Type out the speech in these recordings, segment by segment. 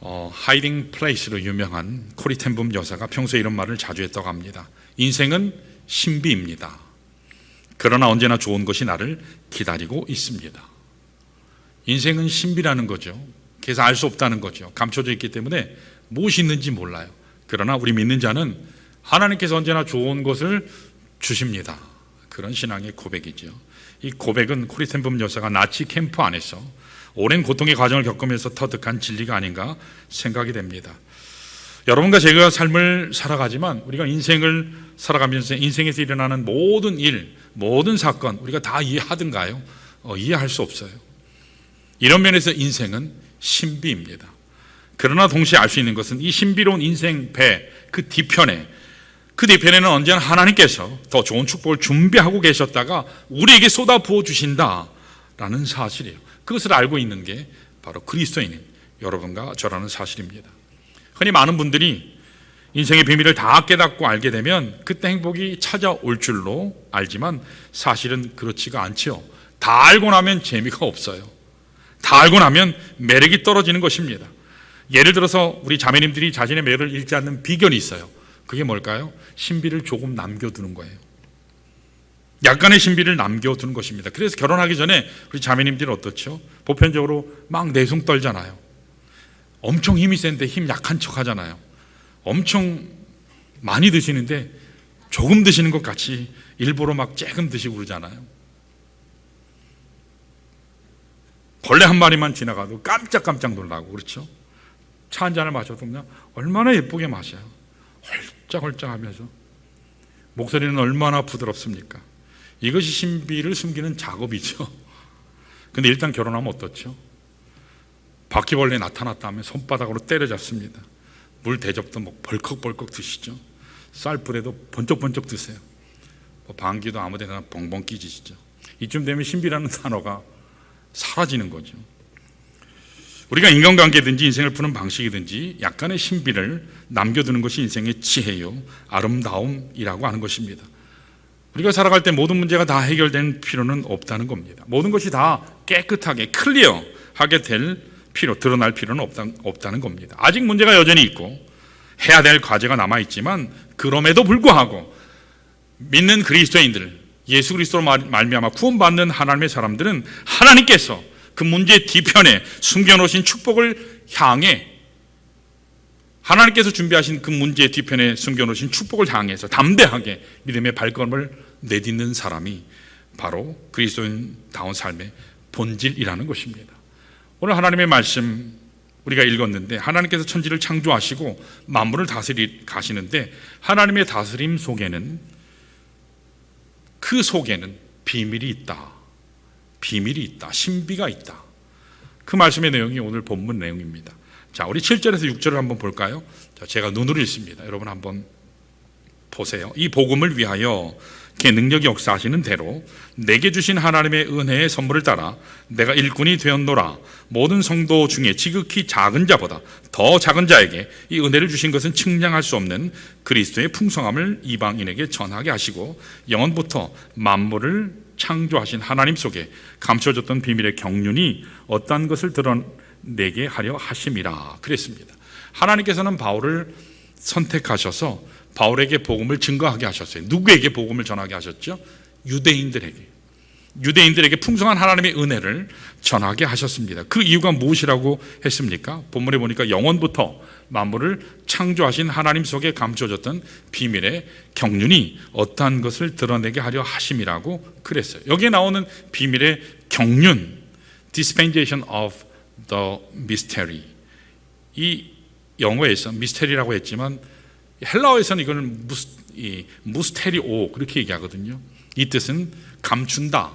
하이딩 플레이스로 유명한 코리 텐붐 여사가 평소에 이런 말을 자주 했다고 합니다. 인생은 신비입니다. 그러나 언제나 좋은 것이 나를 기다리고 있습니다. 인생은 신비라는 거죠. 그래서 알 수 없다는 거죠. 감춰져 있기 때문에 무엇이 있는지 몰라요. 그러나 우리 믿는 자는 하나님께서 언제나 좋은 것을 주십니다. 그런 신앙의 고백이죠. 이 고백은 코리 텐붐 여사가 나치 캠프 안에서 오랜 고통의 과정을 겪으면서 터득한 진리가 아닌가 생각이 됩니다. 여러분과 제가 삶을 살아가지만 우리가 인생을 살아가면서 인생에서 일어나는 모든 일, 모든 사건 우리가 다 이해하든가요? 이해할 수 없어요. 이런 면에서 인생은 신비입니다. 그러나 동시에 알 수 있는 것은 이 신비로운 인생 배 그 뒤편에는 언제나 하나님께서 더 좋은 축복을 준비하고 계셨다가 우리에게 쏟아 부어 주신다라는 사실이에요. 그것을 알고 있는 게 바로 그리스도인인 여러분과 저라는 사실입니다. 흔히 많은 분들이 인생의 비밀을 다 깨닫고 알게 되면 그때 행복이 찾아올 줄로 알지만 사실은 그렇지가 않죠. 다 알고 나면 재미가 없어요. 다 알고 나면 매력이 떨어지는 것입니다. 예를 들어서 우리 자매님들이 자신의 매력을 잃지 않는 비결이 있어요. 그게 뭘까요? 신비를 조금 남겨두는 거예요. 약간의 신비를 남겨두는 것입니다. 그래서 결혼하기 전에 우리 자매님들은 어떻죠? 보편적으로 막 내숭 떨잖아요. 엄청 힘이 센데 힘 약한 척 하잖아요. 엄청 많이 드시는데 조금 드시는 것 같이 일부러 막 조금 드시고 그러잖아요. 벌레 한 마리만 지나가도 깜짝깜짝 놀라고 그렇죠? 차 한 잔을 마셔도 그냥 얼마나 예쁘게 마셔요. 헐짝헐짝 하면서 목소리는 얼마나 부드럽습니까? 이것이 신비를 숨기는 작업이죠. 근데 일단 결혼하면 어떻죠? 바퀴벌레 나타났다 하면 손바닥으로 때려잡습니다. 물 대접도 뭐 벌컥벌컥 드시죠. 쌀불에도 번쩍번쩍 드세요. 방귀도 아무 데나 벙벙 끼지시죠. 이쯤 되면 신비라는 단어가 사라지는 거죠. 우리가 인간관계든지 인생을 푸는 방식이든지 약간의 신비를 남겨두는 것이 인생의 지혜요 아름다움이라고 하는 것입니다. 우리가 살아갈 때 모든 문제가 다 해결될 필요는 없다는 겁니다. 모든 것이 다 깨끗하게 클리어하게 드러날 필요는 없다는 겁니다. 아직 문제가 여전히 있고 해야 될 과제가 남아있지만 그럼에도 불구하고 믿는 그리스도인들, 예수 그리스도로 말미암아 구원받는 하나님의 사람들은 하나님께서 그 문제 뒤편에 숨겨놓으신 축복을 향해 하나님께서 준비하신 그 문제 뒤편에 숨겨놓으신 축복을 향해서 담대하게 믿음의 발걸음을 내딛는 사람이 바로 그리스도인다운 삶의 본질이라는 것입니다. 오늘 하나님의 말씀 우리가 읽었는데 하나님께서 천지를 창조하시고 만물을 다스리시는데 하나님의 다스림 속에는 비밀이 있다. 비밀이 있다. 신비가 있다. 그 말씀의 내용이 오늘 본문 내용입니다. 자, 우리 7절에서 6절을 한번 볼까요? 자, 제가 눈으로 읽습니다. 여러분 한번 보세요. 이 복음을 위하여 그의 능력이 역사하시는 대로 내게 주신 하나님의 은혜의 선물을 따라 내가 일꾼이 되었노라. 모든 성도 중에 지극히 작은 자보다 더 작은 자에게 이 은혜를 주신 것은 측량할 수 없는 그리스도의 풍성함을 이방인에게 전하게 하시고 영원부터 만물을 창조하신 하나님 속에 감춰졌던 비밀의 경륜이 어떠한 것을 드러내게 하려 하심이라 그랬습니다. 하나님께서는 바울을 선택하셔서 바울에게 복음을 증거하게 하셨어요. 누구에게 복음을 전하게 하셨죠? 유대인들에게 풍성한 하나님의 은혜를 전하게 하셨습니다. 그 이유가 무엇이라고 했습니까? 본문에 보니까 영원부터 만물을 창조하신 하나님 속에 감춰졌던 비밀의 경륜이 어떠한 것을 드러내게 하려 하심이라고 그랬어요. 여기에 나오는 비밀의 경륜, dispensation of the mystery. 이 영어에서 미스테리라고 했지만 헬라어에서는 이걸 무스테리오 그렇게 얘기하거든요. 이 뜻은 감춘다,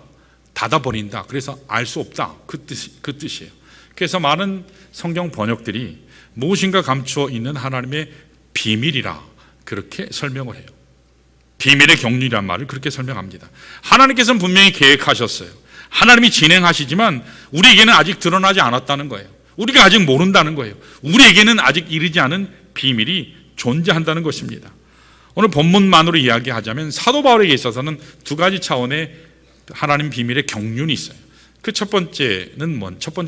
닫아버린다. 그래서 알 수 없다. 그 뜻이에요. 그래서 많은 성경 번역들이 무엇인가 감추어 있는 하나님의 비밀이라 그렇게 설명을 해요. 비밀의 경륜이란 말을 그렇게 설명합니다. 하나님께서는 분명히 계획하셨어요. 하나님이 진행하시지만 우리에게는 아직 드러나지 않았다는 거예요. 우리가 아직 모른다는 거예요. 우리에게는 아직 이르지 않은 비밀이 존재한다는 것입니다. 오늘 본문만으로 이야기하자면 사도 바울에게 있어서는 두 가지 차원의 하나님 비밀의 경륜이 있어요. 그 첫 번째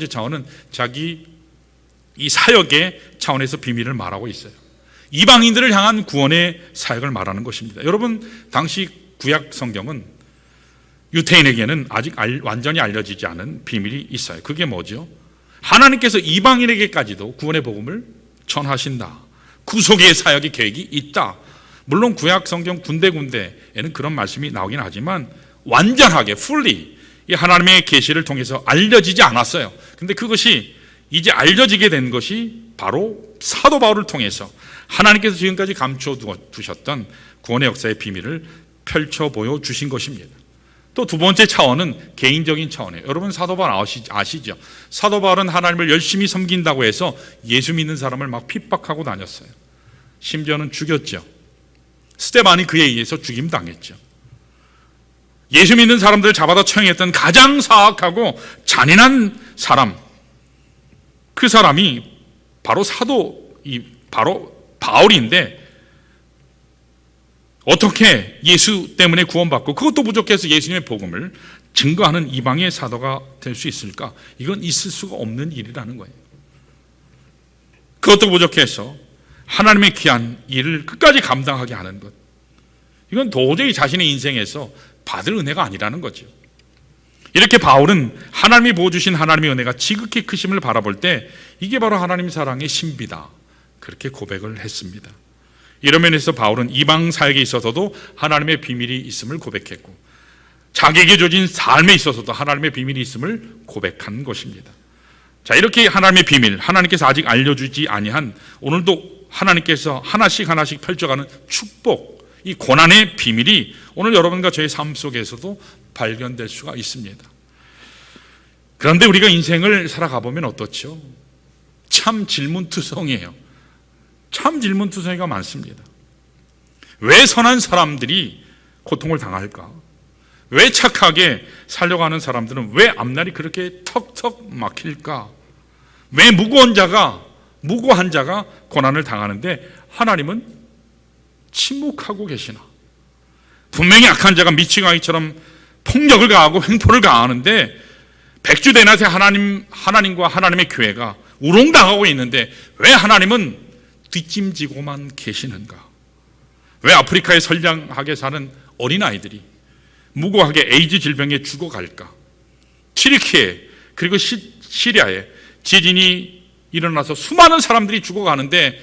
차원은 자기 이 사역의 차원에서 비밀을 말하고 있어요. 이방인들을 향한 구원의 사역을 말하는 것입니다. 여러분, 당시 구약 성경은 유태인에게는 아직 완전히 알려지지 않은 비밀이 있어요. 그게 뭐죠? 하나님께서 이방인에게까지도 구원의 복음을 전하신다. 구속의 사역의 계획이 있다. 물론 구약 성경 군데군데에는 그런 말씀이 나오긴 하지만 완전하게 fully 이 하나님의 계시를 통해서 알려지지 않았어요. 근데 그것이 이제 알려지게 된 것이 바로 사도 바울을 통해서 하나님께서 지금까지 감춰 두셨던 구원의 역사의 비밀을 펼쳐 보여주신 것입니다. 또 두 번째 차원은 개인적인 차원이에요. 여러분, 사도 바울 아시죠? 사도 바울은 하나님을 열심히 섬긴다고 해서 예수 믿는 사람을 막 핍박하고 다녔어요. 심지어는 죽였죠. 스데반이 그에 의해서 죽임당했죠. 예수 믿는 사람들을 잡아다 처형했던 가장 사악하고 잔인한 사람, 그 사람이 바로 바로 바울인데, 어떻게 예수 때문에 구원받고 그것도 부족해서 예수님의 복음을 증거하는 이방의 사도가 될 수 있을까? 이건 있을 수가 없는 일이라는 거예요. 그것도 부족해서 하나님의 귀한 일을 끝까지 감당하게 하는 것, 이건 도저히 자신의 인생에서 받을 은혜가 아니라는 거죠. 이렇게 바울은 하나님이 부어주신 하나님의 은혜가 지극히 크심을 바라볼 때 이게 바로 하나님 사랑의 신비다, 그렇게 고백을 했습니다. 이런 면에서 바울은 이방 사역에 있어서도 하나님의 비밀이 있음을 고백했고, 자기에게 주어진 삶에 있어서도 하나님의 비밀이 있음을 고백한 것입니다. 자, 이렇게 하나님의 비밀, 하나님께서 아직 알려주지 아니한, 오늘도 하나님께서 하나씩 펼쳐가는 축복, 이 고난의 비밀이 오늘 여러분과 저의 삶 속에서도 발견될 수가 있습니다. 그런데 우리가 인생을 살아가 보면 어떻죠? 참 질문투성이에요. 참 질문투성이가 많습니다. 왜 선한 사람들이 고통을 당할까? 왜 착하게 살려고 하는 사람들은 왜 앞날이 그렇게 턱턱 막힐까? 왜 무고한 자가 고난을 당하는데 하나님은 침묵하고 계시나? 분명히 악한 자가 미치광이처럼 폭력을 가하고 횡포를 가하는데 백주대낮에 하나님과 하나님의 교회가 우롱당하고 있는데 왜 하나님은 뒷짐지고만 계시는가? 왜 아프리카에 선량하게 사는 어린아이들이 무고하게 에이즈 질병에 죽어갈까? 튀르키예 그리고 시리아에 지진이 일어나서 수많은 사람들이 죽어가는데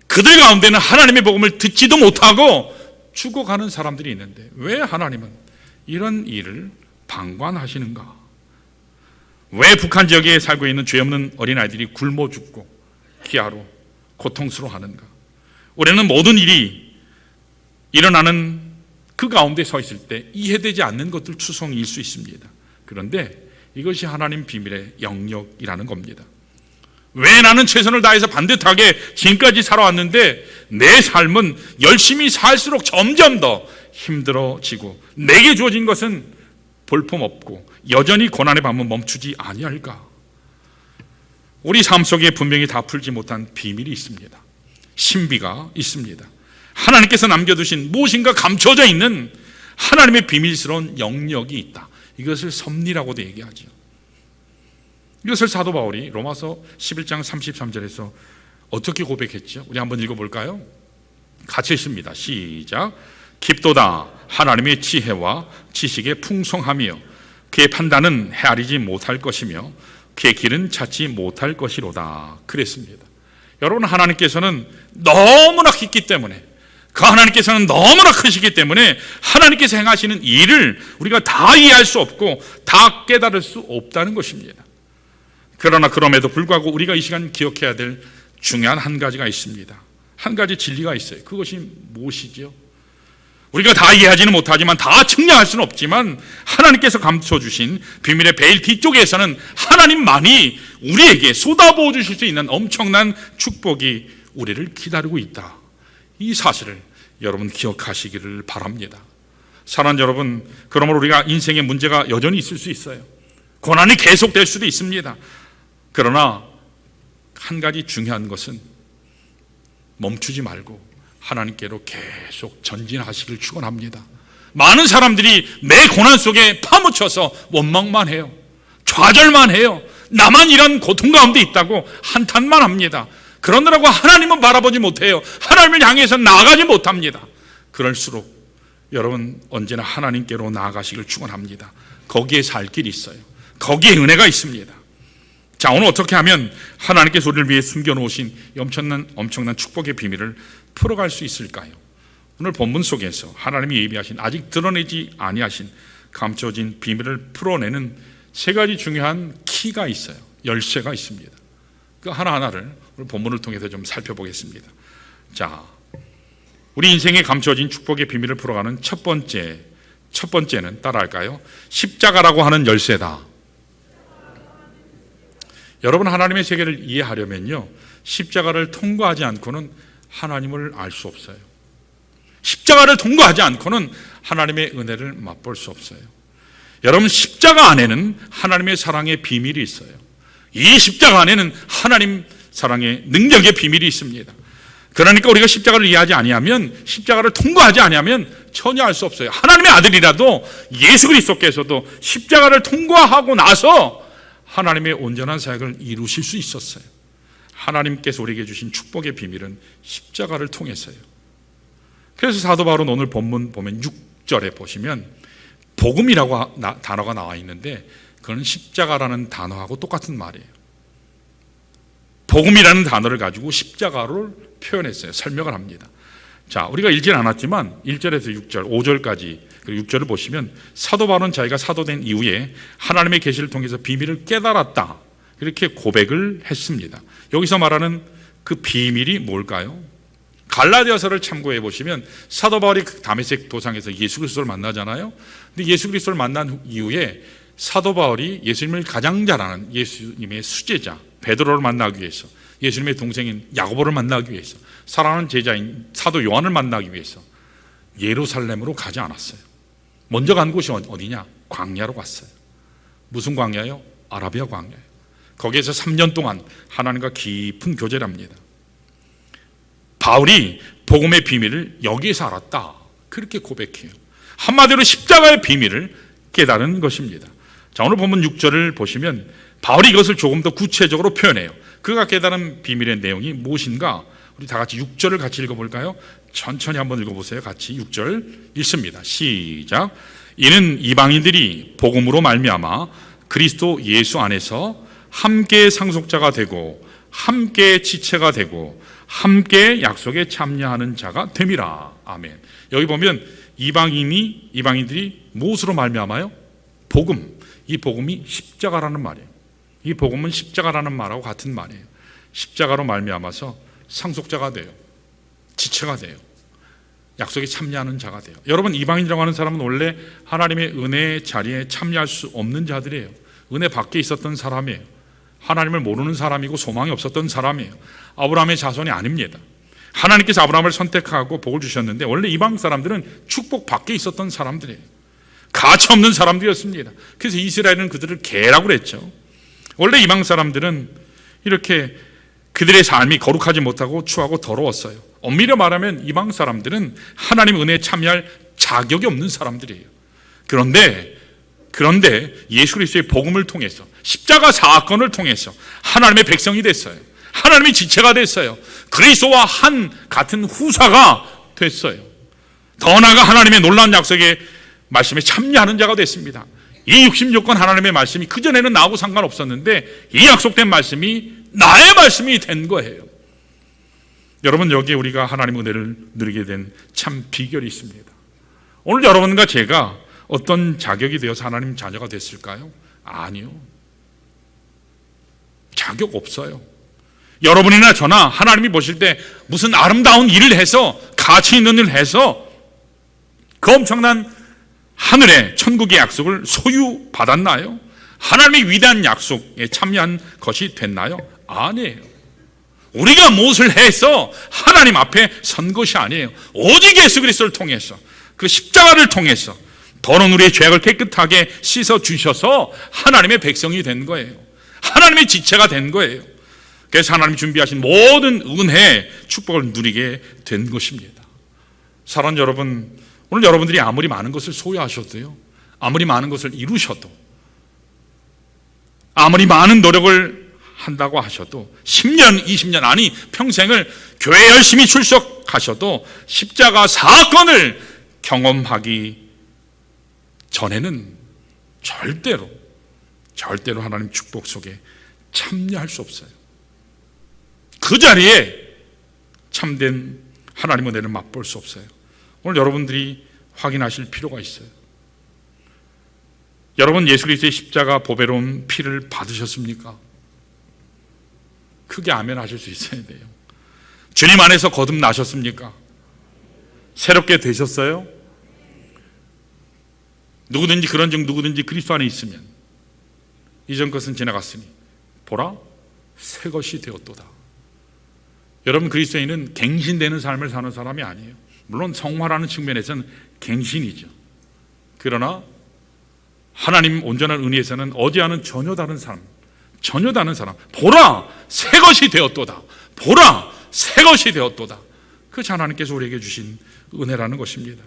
그들 가운데는 하나님의 복음을 듣지도 못하고 죽어가는 사람들이 있는데 왜 하나님은 이런 일을 방관하시는가? 왜 북한 지역에 살고 있는 죄 없는 어린아이들이 굶어 죽고 기아로 고통스러워하는가? 우리는 모든 일이 일어나는 그 가운데 서 있을 때 이해되지 않는 것들 추성일 수 있습니다. 그런데 이것이 하나님 비밀의 영역이라는 겁니다. 왜 나는 최선을 다해서 반듯하게 지금까지 살아왔는데 내 삶은 열심히 살수록 점점 더 힘들어지고 내게 주어진 것은 볼품없고 여전히 고난의 밤은 멈추지 아니할까? 우리 삶 속에 분명히 다 풀지 못한 비밀이 있습니다. 신비가 있습니다. 하나님께서 남겨두신 무엇인가 감춰져 있는 하나님의 비밀스러운 영역이 있다. 이것을 섭리라고도 얘기하죠. 이것을 사도 바울이 로마서 11장 33절에서 어떻게 고백했죠? 우리 한번 읽어볼까요? 같이 읽습니다. 시작. 깊도다 하나님의 지혜와 지식의 풍성함이요 그의 판단은 헤아리지 못할 것이며 그의 길은 찾지 못할 것이로다. 그랬습니다. 여러분, 하나님께서는 너무나 깊기 때문에, 그 하나님께서는 너무나 크시기 때문에 하나님께서 행하시는 일을 우리가 다 이해할 수 없고 다 깨달을 수 없다는 것입니다. 그러나 그럼에도 불구하고 우리가 이 시간 기억해야 될 중요한 한 가지가 있습니다. 한 가지 진리가 있어요. 그것이 무엇이죠? 우리가 다 이해하지는 못하지만 다 측량할 수는 없지만 하나님께서 감춰주신 비밀의 베일 뒤쪽에서는 하나님만이 우리에게 쏟아부어 주실 수 있는 엄청난 축복이 우리를 기다리고 있다. 이 사실을 여러분 기억하시기를 바랍니다. 사랑하는 여러분, 그러므로 우리가 인생에 문제가 여전히 있을 수 있어요. 고난이 계속될 수도 있습니다. 그러나 한 가지 중요한 것은 멈추지 말고 하나님께로 계속 전진하시길 축원합니다. 많은 사람들이 내 고난 속에 파묻혀서 원망만 해요. 좌절만 해요. 나만 이런 고통 가운데 있다고 한탄만 합니다. 그러느라고 하나님은 바라보지 못해요. 하나님을 향해서 나아가지 못합니다. 그럴수록 여러분 언제나 하나님께로 나아가시길 축원합니다. 거기에 살 길이 있어요. 거기에 은혜가 있습니다. 자, 오늘 어떻게 하면 하나님께서 우리를 위해 숨겨놓으신 엄청난 축복의 비밀을 풀어갈 수 있을까요? 오늘 본문 속에서 하나님이 예비하신, 아직 드러내지 아니하신 감춰진 비밀을 풀어내는 세 가지 중요한 키가 있어요. 열쇠가 있습니다. 그 하나하나를 오늘 본문을 통해서 좀 살펴보겠습니다. 자, 우리 인생에 감춰진 축복의 비밀을 풀어가는 첫 번째는 따라할까요? 십자가라고 하는 열쇠다. 여러분, 하나님의 세계를 이해하려면요, 십자가를 통과하지 않고는 하나님을 알 수 없어요. 십자가를 통과하지 않고는 하나님의 은혜를 맛볼 수 없어요. 여러분, 십자가 안에는 하나님의 사랑의 비밀이 있어요. 이 십자가 안에는 하나님 사랑의 능력의 비밀이 있습니다. 그러니까 우리가 십자가를 이해하지 아니하면, 십자가를 통과하지 아니하면 전혀 알 수 없어요. 하나님의 아들이라도 예수 그리스도께서도 십자가를 통과하고 나서 하나님의 온전한 사역을 이루실 수 있었어요. 하나님께서 우리에게 주신 축복의 비밀은 십자가를 통해서요. 그래서 사도 바울은 오늘 본문 보면 6절에 보시면 복음이라고 단어가 나와 있는데, 그건 십자가라는 단어하고 똑같은 말이에요. 복음이라는 단어를 가지고 십자가를 표현했어요. 설명을 합니다. 자, 우리가 읽진 않았지만 1절에서 6절, 5절까지 그리고 6절을 보시면 사도 바울은 자기가 사도된 이후에 하나님의 계시를 통해서 비밀을 깨달았다, 이렇게 고백을 했습니다. 여기서 말하는 그 비밀이 뭘까요? 갈라디아서를 참고해 보시면 사도 바울이 다메섹 도상에서 예수 그리스도를 만나잖아요. 근데 예수 그리스도를 만난 이후에 사도 바울이 예수님을 가장 잘 아는 예수님의 수제자 베드로를 만나기 위해서, 예수님의 동생인 야고보를 만나기 위해서, 사랑하는 제자인 사도 요한을 만나기 위해서 예루살렘으로 가지 않았어요. 먼저 간 곳이 어디냐? 광야로 갔어요. 무슨 광야요? 아라비아 광야예요. 거기에서 3년 동안 하나님과 깊은 교제를 합니다. 바울이 복음의 비밀을 여기에서 알았다, 그렇게 고백해요. 한마디로 십자가의 비밀을 깨달은 것입니다. 자, 오늘 본문 6절을 보시면 바울이 이것을 조금 더 구체적으로 표현해요. 그가 깨달은 비밀의 내용이 무엇인가? 우리 다 같이 6절을 같이 읽어볼까요? 천천히 한번 읽어보세요. 같이 6절 읽습니다. 시작. 이는 이방인들이 복음으로 말미암아 그리스도 예수 안에서 함께 상속자가 되고 함께 지체가 되고 함께 약속에 참여하는 자가 됨이라. 아멘. 여기 보면 이방인들이 무엇으로 말미암아요? 복음. 이 복음이 십자가라는 말이에요. 이 복음은 십자가라는 말하고 같은 말이에요. 십자가로 말미암아서 상속자가 돼요. 지체가 돼요. 약속에 참여하는 자가 돼요. 여러분, 이방인이라고 하는 사람은 원래 하나님의 은혜의 자리에 참여할 수 없는 자들이에요. 은혜 밖에 있었던 사람이에요. 하나님을 모르는 사람이고 소망이 없었던 사람이에요. 아브라함의 자손이 아닙니다. 하나님께서 아브라함을 선택하고 복을 주셨는데 원래 이방 사람들은 축복 밖에 있었던 사람들이에요. 가치 없는 사람들이었습니다. 그래서 이스라엘은 그들을 개라고 그랬죠. 원래 이방 사람들은 이렇게 그들의 삶이 거룩하지 못하고 추하고 더러웠어요. 엄밀히 말하면 이방 사람들은 하나님 은혜에 참여할 자격이 없는 사람들이에요. 그런데 예수 그리스도의 복음을 통해서, 십자가 사건을 통해서 하나님의 백성이 됐어요. 하나님의 지체가 됐어요. 그리스도와 한 같은 후사가 됐어요. 더 나아가 하나님의 놀라운 약속의 말씀에 참여하는 자가 됐습니다. 이 66권 하나님의 말씀이 그전에는 나하고 상관없었는데 이 약속된 말씀이 나의 말씀이 된 거예요. 여러분, 여기에 우리가 하나님의 은혜를 누리게 된 참 비결이 있습니다. 오늘 여러분과 제가 어떤 자격이 되어서 하나님 자녀가 됐을까요? 아니요. 자격 없어요. 여러분이나 저나 하나님이 보실 때 무슨 아름다운 일을 해서, 가치 있는 일을 해서 그 엄청난 하늘의 천국의 약속을 소유받았나요? 하나님의 위대한 약속에 참여한 것이 됐나요? 아니에요. 우리가 무엇을 해서 하나님 앞에 선 것이 아니에요. 오직 예수 그리스도를 통해서, 그 십자가를 통해서 더러운 우리의 죄악을 깨끗하게 씻어주셔서 하나님의 백성이 된 거예요. 하나님의 지체가 된 거예요. 그래서 하나님이 준비하신 모든 은혜, 축복을 누리게 된 것입니다. 사랑하는 여러분, 오늘 여러분들이 아무리 많은 것을 소유하셔도요, 아무리 많은 것을 이루셔도, 아무리 많은 노력을 한다고 하셔도 10년, 20년, 아니 평생을 교회 열심히 출석하셔도 십자가 사건을 경험하기 전에는 절대로 하나님 축복 속에 참여할 수 없어요. 그 자리에 참된 하나님의 은혜를 맛볼 수 없어요. 오늘 여러분들이 확인하실 필요가 있어요. 여러분, 예수 그리스도의 십자가 보배로운 피를 받으셨습니까? 크게 아멘 하실 수 있어야 돼요. 주님 안에서 거듭나셨습니까? 새롭게 되셨어요? 누구든지 그런즉 누구든지 그리스도 안에 있으면 이전 것은 지나갔으니 보라 새 것이 되었도다. 여러분, 그리스도인은 갱신되는 삶을 사는 사람이 아니에요. 물론 성화라는 측면에서는 갱신이죠. 그러나 하나님 온전한 은혜에서는 어제와는 전혀 다른 사람. 보라 새 것이 되었도다. 보라 새 것이 되었도다. 그것이 하나님께서 우리에게 주신 은혜라는 것입니다.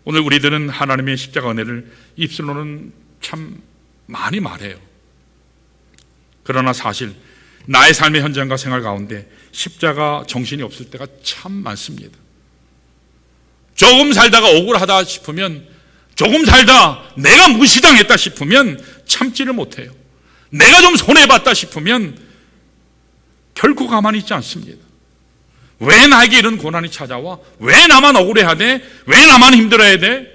오늘 우리들은 하나님의 십자가 은혜를 입술로는 참 많이 말해요. 그러나 사실 나의 삶의 현장과 생활 가운데 십자가 정신이 없을 때가 참 많습니다. 조금 살다가 억울하다 싶으면, 조금 살다 내가 무시당했다 싶으면 참지를 못해요. 내가 좀 손해봤다 싶으면 결코 가만히 있지 않습니다. 왜 나에게 이런 고난이 찾아와? 왜 나만 억울해야 돼? 왜 나만 힘들어야 돼?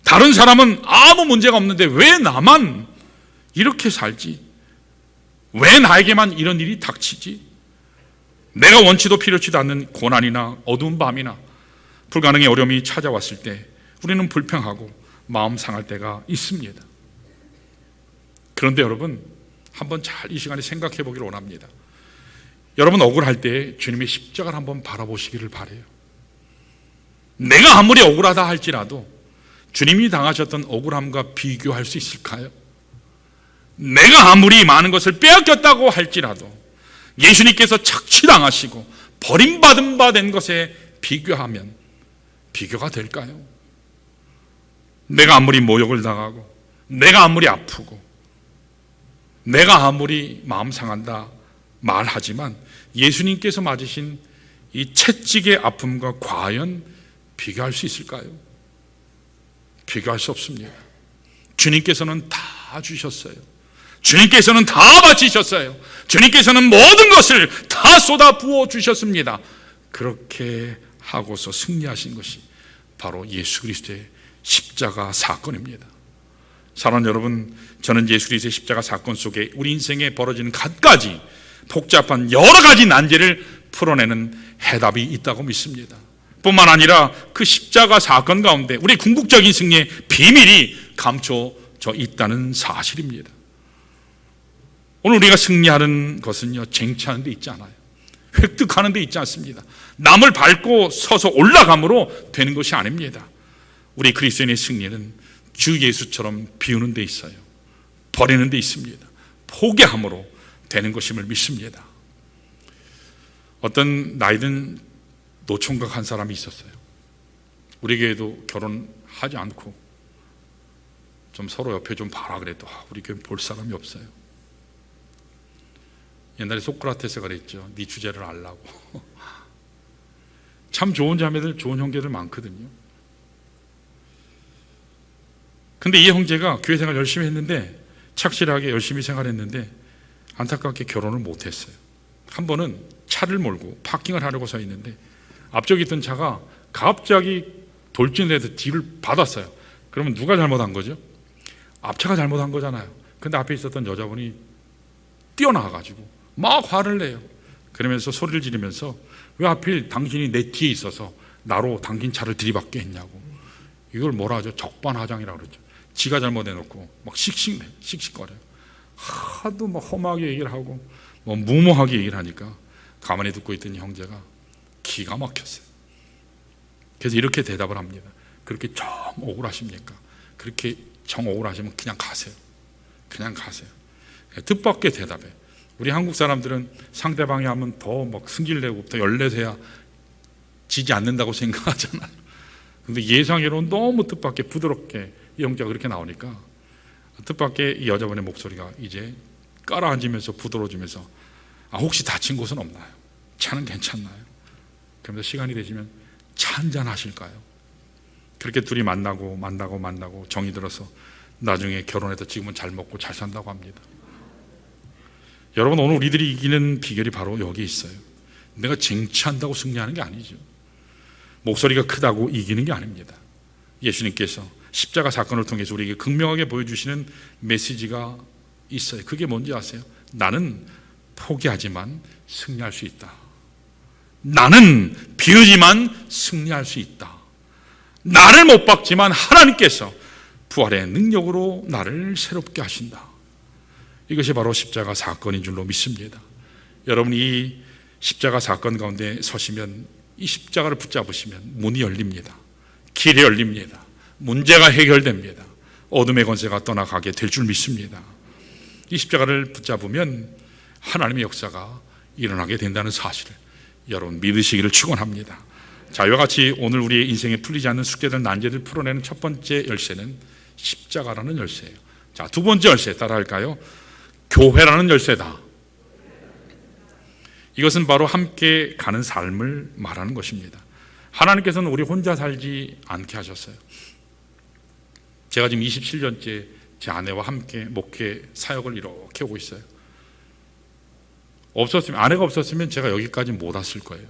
다른 사람은 아무 문제가 없는데 왜 나만 이렇게 살지? 왜 나에게만 이런 일이 닥치지? 내가 원치도 필요치도 않는 고난이나 어두운 밤이나 불가능의 어려움이 찾아왔을 때 우리는 불평하고 마음 상할 때가 있습니다. 그런데 여러분, 한번 잘 이 시간에 생각해 보기를 원합니다. 여러분, 억울할 때 주님의 십자가를 한번 바라보시기를 바라요. 내가 아무리 억울하다 할지라도 주님이 당하셨던 억울함과 비교할 수 있을까요? 내가 아무리 많은 것을 빼앗겼다고 할지라도 예수님께서 착취당하시고 버림받은 바 된 것에 비교하면 비교가 될까요? 내가 아무리 모욕을 당하고, 내가 아무리 아프고, 내가 아무리 마음 상한다 말하지만 예수님께서 맞으신 이 채찍의 아픔과 과연 비교할 수 있을까요? 비교할 수 없습니다. 주님께서는 다 주셨어요. 주님께서는 다 바치셨어요. 주님께서는 모든 것을 다 쏟아 부어 주셨습니다. 그렇게 하고서 승리하신 것이 바로 예수 그리스도의 십자가 사건입니다. 사랑하는 여러분, 저는 예수 그리스도의 십자가 사건 속에 우리 인생에 벌어지는 갖가지 복잡한 여러 가지 난제를 풀어내는 해답이 있다고 믿습니다. 뿐만 아니라 그 십자가 사건 가운데 우리 궁극적인 승리의 비밀이 감춰져 있다는 사실입니다. 오늘 우리가 승리하는 것은요, 쟁취하는 데 있지 않아요. 획득하는 데 있지 않습니다. 남을 밟고 서서 올라감으로 되는 것이 아닙니다. 우리 그리스도인의 승리는 주 예수처럼 비우는 데 있어요. 버리는 데 있습니다. 포기함으로 되는 것임을 믿습니다. 어떤 나이든 노총각 한 사람이 있었어요. 우리 교회도 결혼하지 않고 좀 서로 옆에 좀 봐라 그래도 우리 교회 볼 사람이 없어요. 옛날에 소크라테스가 그랬죠. 네 주제를 알라고. 참 좋은 자매들, 좋은 형제들 많거든요. 근데 이 형제가 교회 생활 열심히 했는데, 착실하게 열심히 생활했는데 안타깝게 결혼을 못했어요. 한 번은 차를 몰고 파킹을 하려고 서 있는데 앞쪽에 있던 차가 갑자기 돌진을 해서 뒤를 받았어요. 그러면 누가 잘못한 거죠? 앞차가 잘못한 거잖아요. 근데 앞에 있었던 여자분이 뛰어나와가지고 막 화를 내요. 그러면서 소리를 지르면서 왜 하필 당신이 내 뒤에 있어서 나로 당신 차를 들이받게 했냐고. 이걸 뭐라 하죠? 적반하장이라고 그러죠. 지가 잘못해놓고 막 씩씩거려요. 하도 막 험하게 얘기를 하고 뭐 무모하게 얘기를 하니까 가만히 듣고 있던 형제가 기가 막혔어요. 그래서 이렇게 대답을 합니다. 그렇게 정 억울하십니까? 그렇게 정 억울하시면 그냥 가세요. 그냥 가세요. 뜻밖의 대답에 우리 한국 사람들은 상대방이 하면 더 막 승질 내고 더 열내세야 지지 않는다고 생각하잖아요. 근데 예상외로 너무 뜻밖의 부드럽게 이 형제가 그렇게 나오니까 뜻밖의 이 여자분의 목소리가 이제 깔아앉으면서 부드러워지면서 혹시 다친 곳은 없나요? 차는 괜찮나요? 그러면서 시간이 되시면 차 한잔 하실까요? 그렇게 둘이 만나고 정이 들어서 나중에 결혼해서 지금은 잘 먹고 잘 산다고 합니다. 여러분, 오늘 우리들이 이기는 비결이 바로 여기 있어요. 내가 쟁취한다고 승리하는 게 아니죠. 목소리가 크다고 이기는 게 아닙니다. 예수님께서 십자가 사건을 통해서 우리에게 극명하게 보여주시는 메시지가 있어요. 그게 뭔지 아세요? 나는 포기하지만 승리할 수 있다. 나는 비우지만 승리할 수 있다. 나를 못 박지만 하나님께서 부활의 능력으로 나를 새롭게 하신다. 이것이 바로 십자가 사건인 줄로 믿습니다. 여러분이 이 십자가 사건 가운데 서시면, 이 십자가를 붙잡으시면 문이 열립니다. 길이 열립니다. 문제가 해결됩니다. 어둠의 권세가 떠나가게 될 줄 믿습니다. 이 십자가를 붙잡으면 하나님의 역사가 일어나게 된다는 사실을 여러분 믿으시기를 축원합니다. 자, 이와 같이 오늘 우리의 인생에 풀리지 않는 숙제들, 난제를 풀어내는 첫 번째 열쇠는 십자가라는 열쇠예요. 자, 두 번째 열쇠 따라할까요? 교회라는 열쇠다. 이것은 바로 함께 가는 삶을 말하는 것입니다. 하나님께서는 우리 혼자 살지 않게 하셨어요. 제가 지금 27년째 제 아내와 함께 목회 사역을 이렇게 하고 있어요. 아내가 없었으면 제가 여기까지 못 왔을 거예요.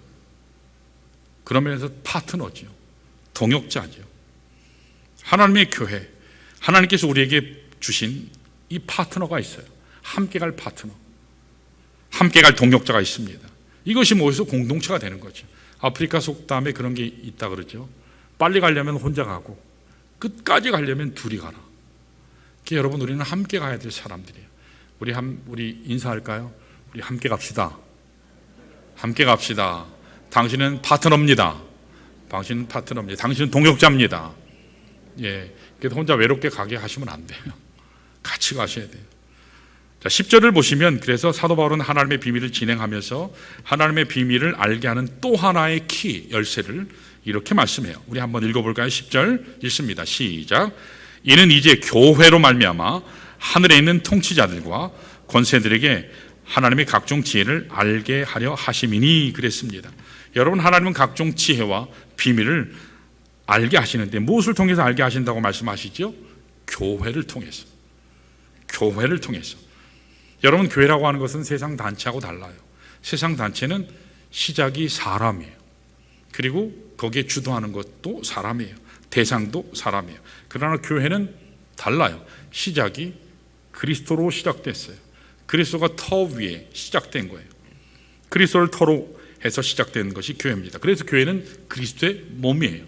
그런 면에서 파트너죠. 동역자죠. 하나님의 교회, 하나님께서 우리에게 주신 이 파트너가 있어요. 함께 갈 파트너, 함께 갈 동역자가 있습니다. 이것이 모여서 공동체가 되는 거죠. 아프리카 속담에 그런 게 있다 그러죠. 빨리 가려면 혼자 가고 끝까지 가려면 둘이 가라. 여러분, 우리는 함께 가야 될 사람들이에요. 우리 인사할까요? 우리 함께 갑시다. 함께 갑시다. 당신은 파트너입니다. 당신은 파트너입니다. 당신은 동역자입니다. 예, 그래서 혼자 외롭게 가게 하시면 안 돼요. 같이 가셔야 돼요. 자, 10절을 보시면, 그래서 사도 바울은 하나님의 비밀을 진행하면서 하나님의 비밀을 알게 하는 또 하나의 키, 열쇠를 이렇게 말씀해요. 우리 한번 읽어볼까요? 10절 읽습니다. 시작. 이는 이제 교회로 말미암아 하늘에 있는 통치자들과 권세들에게 하나님의 각종 지혜를 알게 하려 하심이니 그랬습니다. 여러분, 하나님은 각종 지혜와 비밀을 알게 하시는데 무엇을 통해서 알게 하신다고 말씀하시죠? 교회를 통해서. 교회를 통해서. 여러분, 교회라고 하는 것은 세상 단체하고 달라요. 세상 단체는 시작이 사람이에요. 그리고 거기에 주도하는 것도 사람이에요. 대상도 사람이에요. 그러나 교회는 달라요. 시작이 그리스도로 시작됐어요. 그리스도가 터 위에 시작된 거예요. 그리스도를 터로 해서 시작된 것이 교회입니다. 그래서 교회는 그리스도의 몸이에요.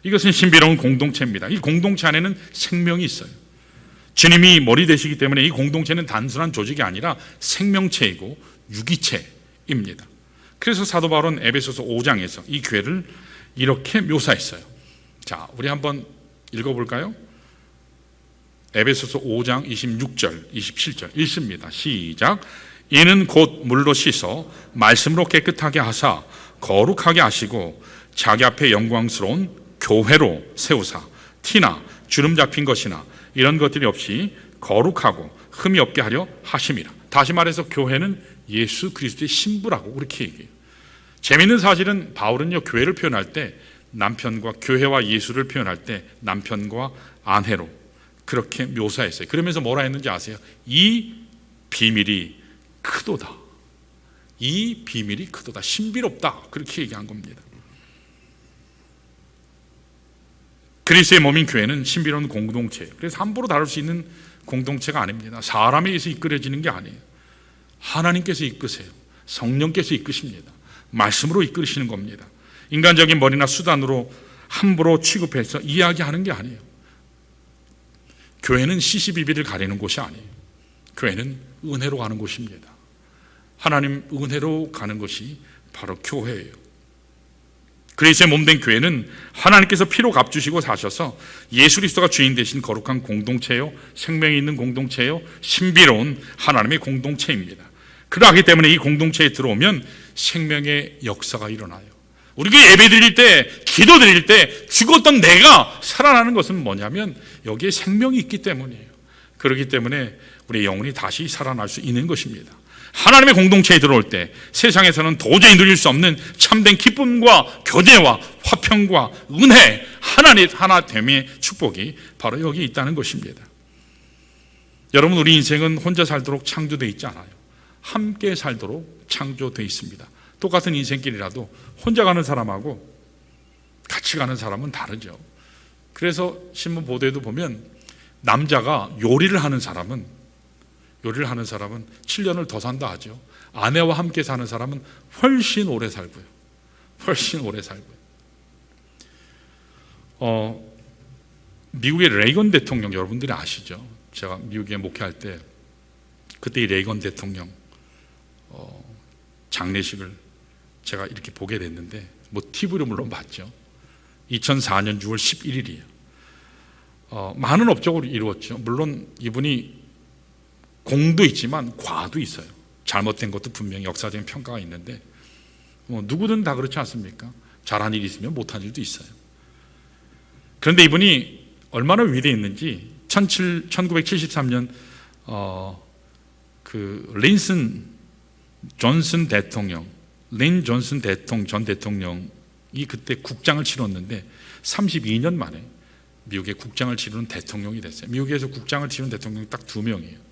이것은 신비로운 공동체입니다. 이 공동체 안에는 생명이 있어요. 주님이 머리 되시기 때문에 이 공동체는 단순한 조직이 아니라 생명체이고 유기체입니다. 그래서 사도 바울은 에베소서 5장에서 이 교회를 이렇게 묘사했어요. 자, 우리 한번 읽어볼까요? 에베소서 5장 26절, 27절 읽습니다. 시작. 이는 곧 물로 씻어 말씀으로 깨끗하게 하사 거룩하게 하시고 자기 앞에 영광스러운 교회로 세우사 티나 주름 잡힌 것이나 이런 것들이 없이 거룩하고 흠이 없게 하려 하심이라. 다시 말해서 교회는 예수 그리스도의 신부라고 그렇게 얘기해요. 재미있는 사실은 바울은요, 교회를 표현할 때 남편과 교회와 예수를 표현할 때 남편과 아내로 그렇게 묘사했어요. 그러면서 뭐라 했는지 아세요? 이 비밀이 크도다. 이 비밀이 크도다. 신비롭다. 그렇게 얘기한 겁니다. 그리스도의 몸인 교회는 신비로운 공동체, 그래서 함부로 다룰 수 있는 공동체가 아닙니다. 사람에 의해서 이끌어지는 게 아니에요. 하나님께서 이끄세요. 성령께서 이끄십니다. 말씀으로 이끌으시는 겁니다. 인간적인 머리나 수단으로 함부로 취급해서 이야기하는 게 아니에요. 교회는 시시비비를 가리는 곳이 아니에요. 교회는 은혜로 가는 곳입니다. 하나님 은혜로 가는 것이 바로 교회예요. 그리스도의 몸된 교회는 하나님께서 피로 값주시고 사셔서 예수 그리스도가 주인 되신 거룩한 공동체요, 생명이 있는 공동체요, 신비로운 하나님의 공동체입니다. 그러하기 때문에 이 공동체에 들어오면 생명의 역사가 일어나요. 우리가 예배 드릴 때, 기도 드릴 때 죽었던 내가 살아나는 것은 뭐냐면 여기에 생명이 있기 때문이에요. 그렇기 때문에 우리의 영혼이 다시 살아날 수 있는 것입니다. 하나님의 공동체에 들어올 때 세상에서는 도저히 누릴 수 없는 참된 기쁨과 교제와 화평과 은혜, 하나됨의 축복이 바로 여기 있다는 것입니다. 여러분, 우리 인생은 혼자 살도록 창조되어 있지 않아요. 함께 살도록 창조되어 있습니다. 똑같은 인생길이라도 혼자 가는 사람하고 같이 가는 사람은 다르죠. 그래서 신문 보도에도 보면 남자가 요리를 하는 사람은 7년을 더 산다 하죠. 아내와 함께 사는 사람은 훨씬 오래 살고요. 미국의 레이건 대통령 여러분들이 아시죠? 제가 미국에 목회할 때 그때 이 레이건 대통령 장례식을 제가 이렇게 보게 됐는데, TV로 물론 봤죠. 2004년 6월 11일이에요. 많은 업적을 이루었죠. 물론 이분이 공도 있지만 과도 있어요. 잘못된 것도 분명히 역사적인 평가가 있는데 누구든 다 그렇지 않습니까? 잘한 일이 있으면 못한 일도 있어요. 그런데 이분이 얼마나 위대했는지 1973년 린 존슨 전 대통령이 그때 국장을 치렀는데 32년 만에 미국의 국장을 치르는 대통령이 됐어요. 미국에서 국장을 치르는 대통령이 딱 2명이에요.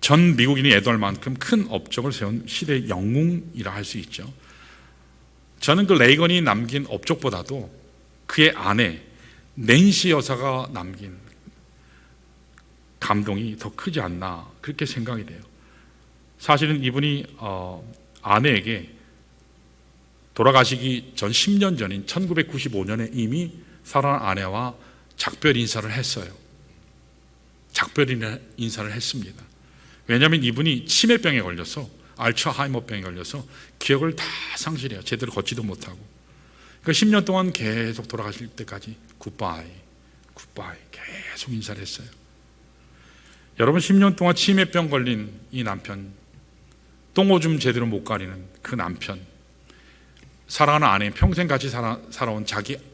전 미국인이 애도할 만큼 큰 업적을 세운 시대의 영웅이라 할 수 있죠. 저는 그 레이건이 남긴 업적보다도 그의 아내 낸시 여사가 남긴 감동이 더 크지 않나, 그렇게 생각이 돼요. 사실은 이분이 아내에게 돌아가시기 전 10년 전인 1995년에 이미 사랑하는 아내와 작별 인사를 했어요. 작별 인사를 했습니다. 왜냐하면 이분이 치매병에 걸려서, 알츠하이머병에 걸려서 기억을 다 상실해요. 제대로 걷지도 못하고. 그러니까 10년 동안 계속 돌아가실 때까지 굿바이 계속 인사를 했어요. 여러분, 10년 동안 치매병 걸린 이 남편, 똥오줌 제대로 못 가리는 그 남편, 사랑하는 아내, 평생 같이 살아온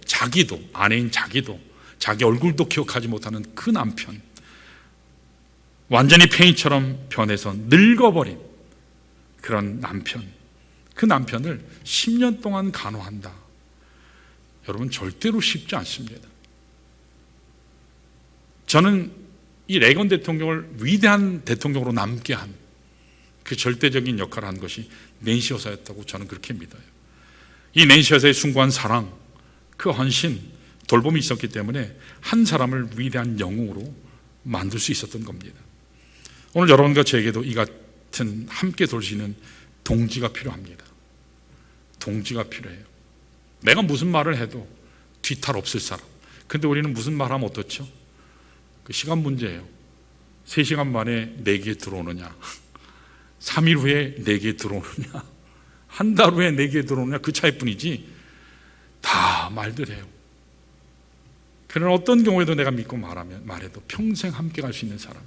자기도, 아내인 자기도, 자기 얼굴도 기억하지 못하는 그 남편, 완전히 폐인처럼 변해서 늙어버린 그런 남편, 그 남편을 10년 동안 간호한다. 여러분, 절대로 쉽지 않습니다. 저는 이 레이건 대통령을 위대한 대통령으로 남게 한 그 절대적인 역할을 한 것이 낸시 여사였다고 저는 그렇게 믿어요. 이 낸시 여사의 숭고한 사랑, 그 헌신, 돌봄이 있었기 때문에 한 사람을 위대한 영웅으로 만들 수 있었던 겁니다. 오늘 여러분과 저에게도 이 같은 함께 돌시는 동지가 필요합니다. 동지가 필요해요. 내가 무슨 말을 해도 뒤탈 없을 사람. 근데 우리는 무슨 말하면 어떻죠? 그 시간 문제예요. 3시간 만에 내게 들어오느냐, 3일 후에 내게 들어오느냐, 한 달 후에 내게 들어오느냐, 그 차이뿐이지 다 말들 해요. 그러나 어떤 경우에도 내가 믿고 말해도 평생 함께 갈 수 있는 사람,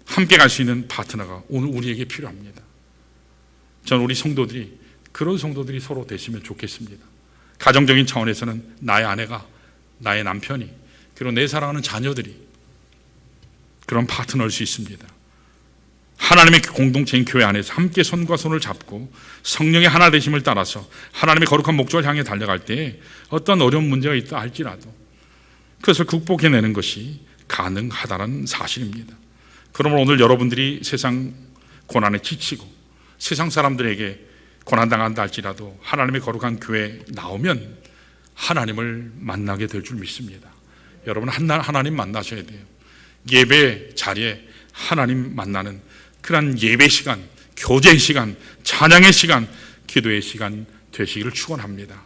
함께 갈 수 있는 파트너가 오늘 우리에게 필요합니다. 저는 우리 성도들이, 그런 성도들이 서로 되시면 좋겠습니다. 가정적인 차원에서는 나의 아내가, 나의 남편이, 그리고 내 사랑하는 자녀들이 그런 파트너일 수 있습니다. 하나님의 공동체인 교회 안에서 함께 손과 손을 잡고 성령의 하나 되심을 따라서 하나님의 거룩한 목적을 향해 달려갈 때에 어떤 어려운 문제가 있다 할지라도 그것을 극복해내는 것이 가능하다는 사실입니다. 그러므로 오늘 여러분들이 세상 고난에 지치고 세상 사람들에게 고난당한다 할지라도 하나님의 거룩한 교회에 나오면 하나님을 만나게 될 줄 믿습니다. 여러분, 하나님 만나셔야 돼요. 예배 자리에 하나님 만나는 그런 예배 시간, 교제 시간, 찬양의 시간, 기도의 시간 되시기를 축원합니다.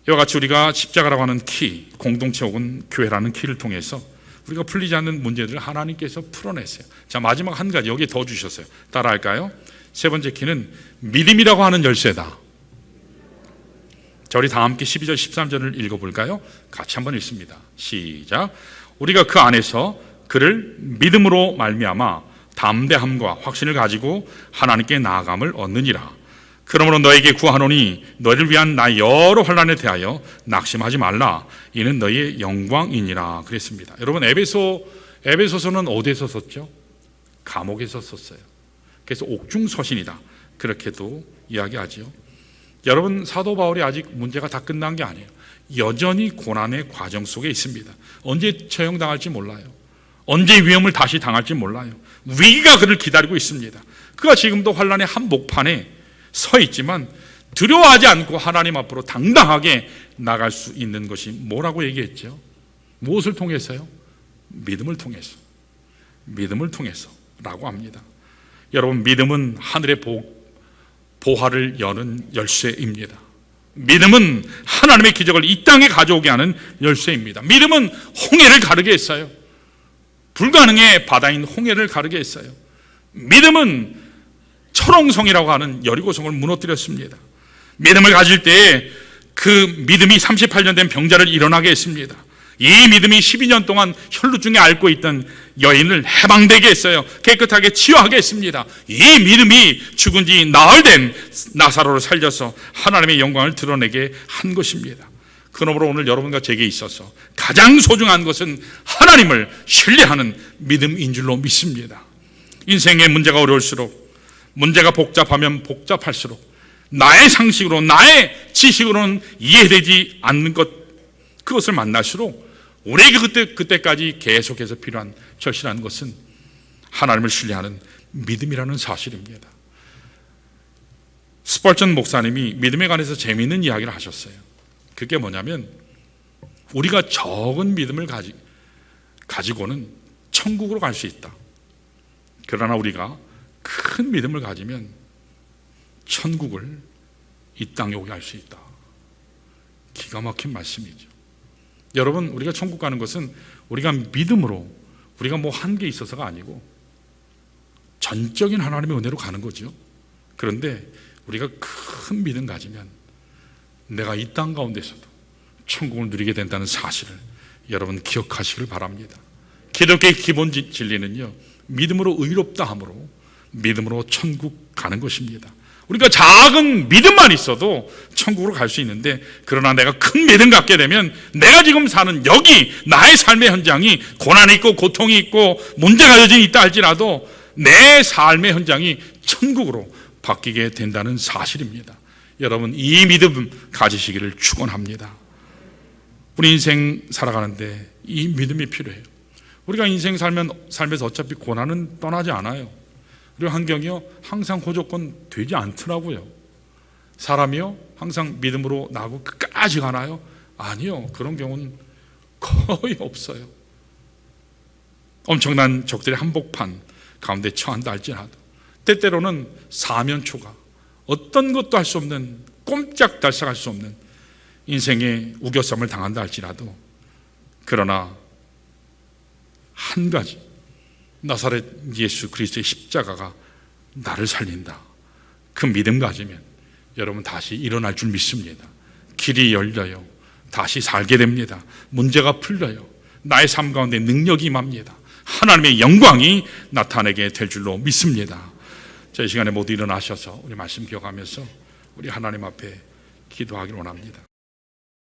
이와 같이 우리가 십자가라고 하는 키, 공동체 혹은 교회라는 키를 통해서 우리가 풀리지 않는 문제들을 하나님께서 풀어냈어요. 자, 마지막 한 가지 여기에 더 주셨어요. 따라할까요? 세 번째 키는 믿음이라고 하는 열쇠다. 자, 우리 다 함께 12절 13절을 읽어볼까요? 같이 한번 읽습니다. 시작. 우리가 그 안에서 그를 믿음으로 말미암아 담대함과 확신을 가지고 하나님께 나아감을 얻느니라. 그러므로 너에게 구하노니 너를 위한 나 여러 환난에 대하여 낙심하지 말라. 이는 너의 영광이니라 그랬습니다. 여러분, 에베소서는 어디에서 썼죠? 감옥에서 썼어요. 그래서 옥중서신이다, 그렇게도 이야기하지요. 여러분, 사도 바울이 아직 문제가 다 끝난 게 아니에요. 여전히 고난의 과정 속에 있습니다. 언제 처형당할지 몰라요. 언제 위험을 다시 당할지 몰라요. 위기가 그를 기다리고 있습니다. 그가 지금도 환난의 한복판에 서 있지만 두려워하지 않고 하나님 앞으로 당당하게 나갈 수 있는 것이 뭐라고 얘기했죠? 무엇을 통해서요? 믿음을 통해서. 믿음을 통해서라고 합니다. 여러분, 믿음은 하늘의 보화를 여는 열쇠입니다. 믿음은 하나님의 기적을 이 땅에 가져오게 하는 열쇠입니다. 믿음은 홍해를 가르게 했어요. 불가능의 바다인 홍해를 가르게 했어요. 믿음은 철옹성이라고 하는 여리고성을 무너뜨렸습니다. 믿음을 가질 때에 그 믿음이 38년 된 병자를 일어나게 했습니다. 이 믿음이 12년 동안 혈루증에 앓고 있던 여인을 해방되게 했어요. 깨끗하게 치유하게 했습니다. 이 믿음이 죽은 지 나흘 된 나사로를 살려서 하나님의 영광을 드러내게 한 것입니다. 그러므로 오늘 여러분과 제게 있어서 가장 소중한 것은 하나님을 신뢰하는 믿음인 줄로 믿습니다. 인생의 문제가 어려울수록, 문제가 복잡하면 복잡할수록 나의 상식으로, 나의 지식으로는 이해되지 않는 것, 그것을 만날수록 우리에게 그때까지 계속해서 필요한 절실한 것은 하나님을 신뢰하는 믿음이라는 사실입니다. 스펄전 목사님이 믿음에 관해서 재미있는 이야기를 하셨어요. 그게 뭐냐면, 우리가 적은 믿음을 가지고는 천국으로 갈 수 있다. 그러나 우리가 큰 믿음을 가지면 천국을 이 땅에 오게 할 수 있다. 기가 막힌 말씀이죠. 여러분, 우리가 천국 가는 것은 우리가 믿음으로, 우리가 뭐 한 게 있어서가 아니고 전적인 하나님의 은혜로 가는 거죠. 그런데 우리가 큰 믿음 가지면 내가 이 땅 가운데서도 천국을 누리게 된다는 사실을 여러분 기억하시길 바랍니다. 기독교의 기본 진리는요, 믿음으로 의롭다 함으로 믿음으로 천국 가는 것입니다. 우리가 작은 믿음만 있어도 천국으로 갈 수 있는데, 그러나 내가 큰 믿음 갖게 되면 내가 지금 사는 여기 나의 삶의 현장이 고난이 있고 고통이 있고 문제가 여전히 있다 할지라도 내 삶의 현장이 천국으로 바뀌게 된다는 사실입니다. 여러분, 이 믿음 가지시기를 축원합니다. 우리 인생 살아가는데 이 믿음이 필요해요. 우리가 인생 삶에서 어차피 고난은 떠나지 않아요. 그리고 환경이요, 항상 고조건 되지 않더라고요. 사람이요, 항상 믿음으로 나고 끝까지 가나요? 아니요, 그런 경우는 거의 없어요. 엄청난 적들의 한복판 가운데 처한다 할지라도 때때로는 사면초가, 어떤 것도 할 수 없는, 꼼짝달싹할 수 없는 인생의 우겨쌈을 당한다 할지라도, 그러나 한 가지, 나사렛 예수 그리스도의 십자가가 나를 살린다, 그 믿음 가지면 여러분 다시 일어날 줄 믿습니다. 길이 열려요. 다시 살게 됩니다. 문제가 풀려요. 나의 삶 가운데 능력이 임합니다. 하나님의 영광이 나타나게 될 줄로 믿습니다. 자, 이 시간에 모두 일어나셔서 우리 말씀 기억하면서 우리 하나님 앞에 기도하기를 원합니다.